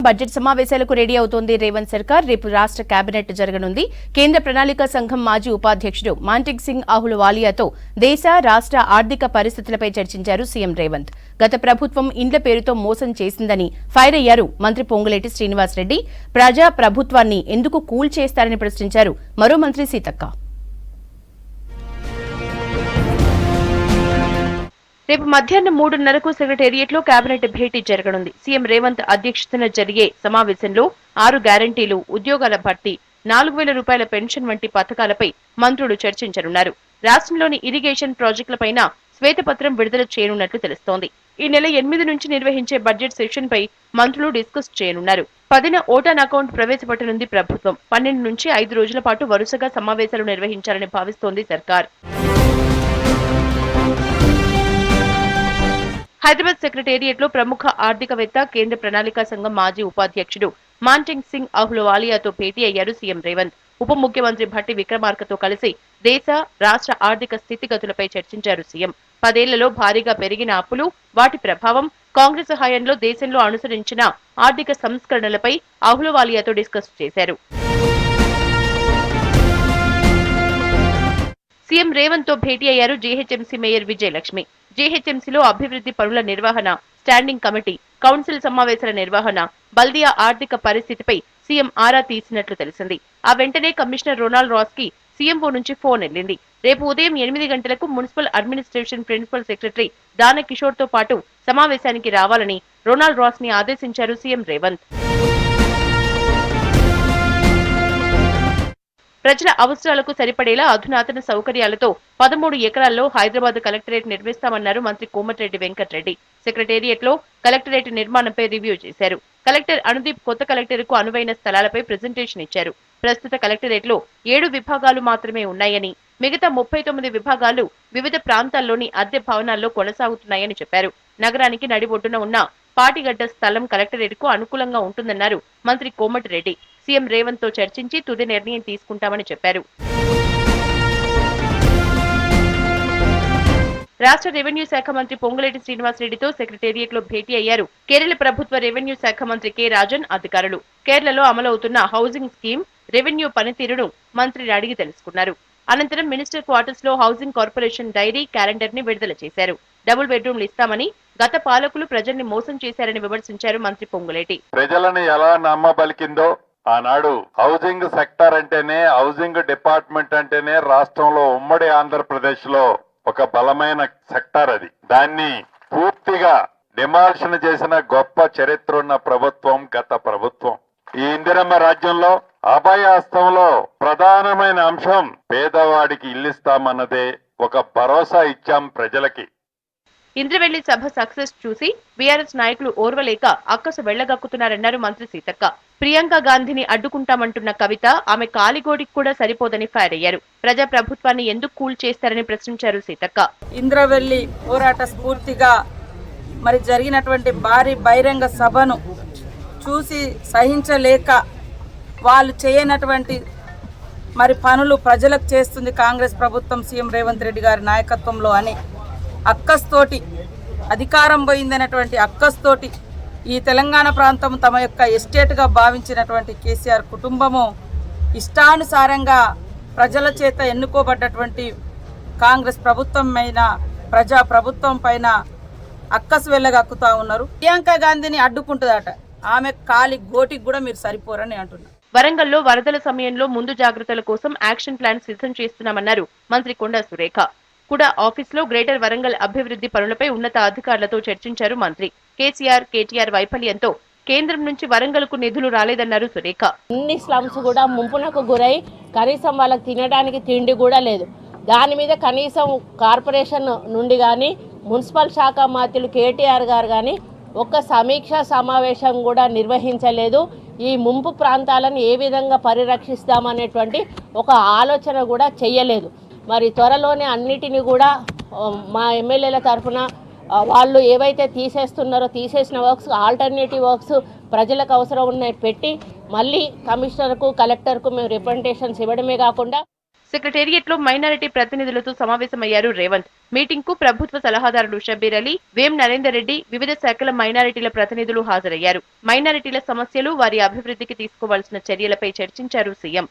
Budget సమావేశాలకు ready అవుతోంది రేవంత్ సర్కార్. రేపు రాష్ట్ర కేబినెట్ జరగనుంది. కేంద్ర ప్రణాళిక సంఘం మాజీ ఉపాధ్యక్షుడు మాంటిక్ సింగ్ అహ్లూవాలియాతో దేశ రాష్ట్ర ఆర్థిక పరిస్థితులపై చర్చించారు సీఎం రేవంత్. గత ప్రభుత్వం ఇండ్ల పేరుతో మోసం చేసిందని ఫైర్ అయ్యారు మంత్రి పొంగులేటి శ్రీనివాసరెడ్డి. ప్రజా ప్రభుత్వాన్ని ఎందుకు కూల్ చేస్తారని ప్రశ్నించారు మరో మంత్రి సీతక్క. రేపు మధ్యాహ్నం 3:30కు సెక్రటేరియట్లో కేబినెట్ భేటీ జరగనుంది. సీఎం రేవంత్ అధ్యక్షతన జరిగే సమావేశంలో 6 గ్యారంటీలు, ఉద్యోగాల భర్తీ, 4,000 రూపాయల పెన్షన్ వంటి పథకాలపై మంత్రులు చర్చించనున్నారు. రాష్ట్రంలోని ఇరిగేషన్ ప్రాజెక్టులపైన శ్వేతపత్రం విడుదల చేయనున్నట్లు తెలుస్తోంది. ఈ నెల 8 నుంచి నిర్వహించే బడ్జెట్ సెషన్ పై మంత్రులు డిస్కస్ చేయనున్నారు. 10న ఓటాన్ అకౌంట్ ప్రవేశపెట్టనుంది ప్రభుత్వం. 12 నుంచి 5 రోజుల పాటు వరుసగా సమావేశాలు నిర్వహించాలని భావిస్తోంది సర్కార్. హైదరాబాద్ సెక్రటేరియట్లో ప్రముఖ ఆర్థికవేత్త, కేంద్ర ప్రణాళిక సంఘం మాజీ ఉపాధ్యక్షుడు మాంటిక్ సింగ్ అహ్లూవాలియాతో భేటీ అయ్యారు సీఎం రేవంత్. ఉప ముఖ్యమంత్రి భట్టి విక్రమార్కతో కలిసి దేశ రాష్ట్ర ఆర్థిక స్థితిగతులపై చర్చించారు సీఎం. 10 ఏళ్లలో భారీగా పెరిగిన అప్పులు, వాటి ప్రభావం, కాంగ్రెస్ హయాంలో దేశంలో అనుసరించిన ఆర్థిక సంస్కరణలపై అహ్లూవాలియాతో డిస్కస్ చేశారు. సీఎం రేవంత్ తో భేటీ అయ్యారు జీహెచ్ఎంసీ మేయర్ విజయలక్ష్మి. జీహెచ్ఎంసీలో అభివృద్ధి పనుల నిర్వహణ, స్టాండింగ్ కమిటీ, కౌన్సిల్ సమావేశాల నిర్వహణ, బల్దియా ఆర్థిక పరిస్థితిపై సీఎం ఆరా తీసినట్లు తెలిసింది. ఆ వెంటనే కమిషనర్ రొనాల్డ్ రాస్ కి సీఎంఓ నుంచి ఫోన్ వెళ్లింది. రేపు ఉదయం 8 గంటలకు municipal administration principal secretary Danakishore తో పాటు సమావేశానికి రావాలని రొనాల్డ్ రాస్ ని ఆదేశించారు సీఎం రేవంత్. ప్రజల అవసరాలకు సరిపడేలా అధునాతన సౌకర్యాలతో 13 ఎకరాల్లో హైదరాబాద్ కలెక్టరేట్ నిర్మిస్తామన్నారు మంత్రి కోమటిరెడ్డి వెంకటరెడ్డి. సెక్రటేరియట్లో కలెక్టరేట్ నిర్మాణంపై రివ్యూ చేశారు. కలెక్టర్ అనుదీప్ కొత్త కలెక్టర్ కు అనువైన స్థలాలపై ప్రెజెంటేషన్ ఇచ్చారు. ప్రస్తుత కలెక్టరేట్లో 7 విభాగాలు మాత్రమే ఉన్నాయని, మిగతా 39 విభాగాలు వివిధ ప్రాంతాల్లోని అద్దె భవనాల్లో కొనసాగుతున్నాయని చెప్పారు. నగరానికి నడిబొడ్డున ఉన్న పాటిగడ్డ స్థలం కలెక్టరేట్ కు అనుకూలంగా ఉంటుందన్నారు మంత్రి కోమటిరెడ్డి. సీఎం రేవంత్ తో చర్చించి తుది నిర్ణయం తీసుకుంటామని చెప్పారు. రాష్ట్ర రెవెన్యూ శాఖ మంత్రి పొంగులేటి శ్రీనివాసరెడ్డితో సెక్రటేరియట్లో భేటీ అయ్యారు కేరళ ప్రభుత్వ రెవెన్యూ శాఖ మంత్రి కె రాజన్ అధికారులు. కేరళలో అమలవుతున్న హౌసింగ్ స్కీమ్, రెవెన్యూ పనితీరును మంత్రిని అడిగి తెలుసుకున్నారు. అనంతరం మినిస్టర్ క్వార్టర్స్ లో హౌసింగ్ కార్పొరేషన్ డైరీ క్యాలెండర్ ని విడుదల చేశారు. డబుల్ బెడ్రూమ్లు ఇస్తామని గత పాలకులు ప్రజల్ని మోసం చేశారని విమర్శించారు మంత్రి పొంగులేటి. ప్రజలను ఎలా నమ్మబలికిందో ఆనాడు హౌసింగ్ సెక్టర్ అంటేనే, హౌసింగ్ డిపార్ట్మెంట్ అంటేనే రాష్ట్రంలో ఉమ్మడి ఆంధ్రప్రదేశ్ లో ఒక బలమైన సెక్టార్. అది దాన్ని పూర్తిగా డిమాలిషన్ చేసిన గొప్ప చరిత్ర ఉన్న ప్రభుత్వం గత ప్రభుత్వం. ఈ ఇందిరమ్మ రాజ్యంలో అభయహస్తంలో ప్రధానమైన అంశం పేదవాడికి ఇల్లిస్తామన్నదే. ఒక భరోసా ఇచ్చాం ప్రజలకి. ఇంద్రవెల్లి సభ సక్సెస్ చూసి బీఆర్ఎస్ నాయకులు ఓర్వలేక అక్కసు వెళ్లగక్కుతున్నారన్నారు మంత్రి సీతక్క. ప్రియాంక గాంధీని అడ్డుకుంటామంటున్న కవిత ఆమె కాలిగోడికి కూడా సరిపోదని ఫైర్ అయ్యారు. ప్రజా ప్రభుత్వాన్ని ఎందుకు కూల్ చేస్తారని ప్రశ్నించారు సీతక్క. ఇంద్రవెల్లి పోరాట స్ఫూర్తిగా మరి జరిగినటువంటి భారీ బహిరంగ సభను చూసి సహించలేక వాళ్ళు చేయనటువంటి మరి పనులు ప్రజలకు చేస్తుంది కాంగ్రెస్ ప్రభుత్వం, సీఎం రేవంత్ రెడ్డి గారి నాయకత్వంలో అని అక్కస్తోటి, అధికారం పోయిందనేటువంటి అక్కస్తోటి ఈ తెలంగాణ ప్రాంతం తమ యొక్క ఎస్టేట్గా భావించినటువంటి కేసీఆర్ కుటుంబము ఇష్టానుసారంగా ప్రజల చేత ఎన్నుకోబడ్డటువంటి కాంగ్రెస్ ప్రభుత్వం పైన, ప్రజా ప్రభుత్వం పైన అక్కసు వెళ్ళగక్కుతా ఉన్నారు. ప్రియాంక గాంధీని అడ్డుకుంటుందట, ఆమె కాలి గోటికి కూడా మీరు సరిపోరని అంటున్నారు. వరంగల్లో వరదల సమయంలో ముందు జాగ్రత్తల కోసం యాక్షన్ ప్లాన్ సిద్ధం చేస్తున్నామన్నారు మంత్రి కొండా సురేఖ. కూడా ఆఫీసులో గ్రేటర్ వరంగల్ అభివృద్ధి పనులపై ఉన్నత అధికారులతో చర్చించారు మంత్రి. కేటీఆర్ వైఫల్యంతో కేంద్రం నుంచి వరంగల్ కు నిధులు రాలేదన్నారు సురేఖ. అన్ని స్లమ్స్ కూడా ముంపునకు గురై కనీసం వాళ్ళకి తినడానికి తిండి కూడా లేదు. దాని మీద కనీసం కార్పొరేషన్ నుండి కానీ, మున్సిపల్ శాఖ మంత్రులు కేటీఆర్ గారు కానీ ఒక్క సమీక్షా సమావేశం కూడా నిర్వహించలేదు. ఈ ముంపు ప్రాంతాలను ఏ విధంగా పరిరక్షిస్తామనేటువంటి ఒక ఆలోచన కూడా చెయ్యలేదు. మరి త్వరలోనే అన్నిటిని కూడా మా ఎమ్మెల్యేల తరఫున వాళ్ళు ఏవైతే తీసేస్తున్నారో తీసేసిన వర్క్స్, ఆల్టర్నేటివ్ వర్క్స్ ప్రజలకు అవసరం ఉన్నాయి పెట్టి మళ్ళీ కమిషనర్కు, కలెక్టర్కు మేము రిప్రజెంటేషన్స్ ఇవ్వడమే కాకుండా సెక్రటేరియట్ లో మైనారిటీ ప్రతినిధులతో సమావేశమయ్యారు రేవంత్. మీటింగ్ కు ప్రభుత్వ సలహాదారులు షబ్బీర్ అలీ, వేం నరేందర్ రెడ్డి, వివిధ శాఖల మైనారిటీల ప్రతినిధులు హాజరయ్యారు. మైనారిటీల సమస్యలు, వారి అభివృద్ధికి తీసుకోవాల్సిన చర్యలపై చర్చించారు సీఎం.